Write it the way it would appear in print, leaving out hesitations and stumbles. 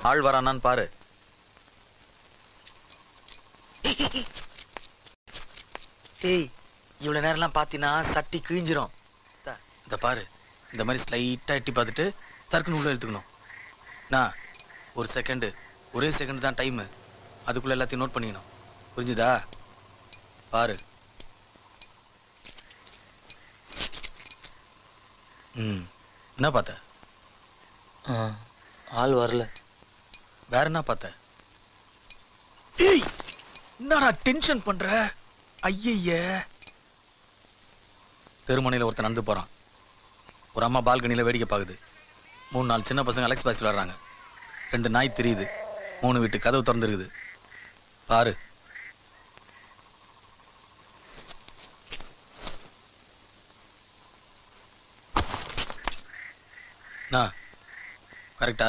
ஆள் வரானான்னு பாரு. ஏய், இவ்வளவு நேரம்லாம் பாத்தீங்கன்னா சட்டி கிழிஞ்சிரும். இந்த பாரு, இந்த மாதிரி ஸ்லைட்டா எட்டி பார்த்துட்டு சர்க்குன்னு உள்ள எடுத்துக்கணும். நான் ஒரு செகண்டு, ஒரே செகண்ட் தான் டைமு. அதுக்குள்ள எல்லாத்தையும் நோட் பண்ணிக்கணும். புரிஞ்சுதா? பாரு. என்ன பார்த்த? ஆள் வரல. வேற என்ன பார்த்த? ஏய், என்னடா டென்ஷன் பண்ற? ஐய, தெருமனையில் ஒருத்தன் நடந்து போறான். ஒரு அம்மா பால்கனியில் வேடிக்கை பார்க்குது. 3-4 சின்ன பசங்க அலெக்ஸ் பாய்ஸ் விளையாடுறாங்க. 2 நாய் தெரியுது. 3 வீட்டு கதவு திறந்துருக்குது. பாரு. கரெக்டா?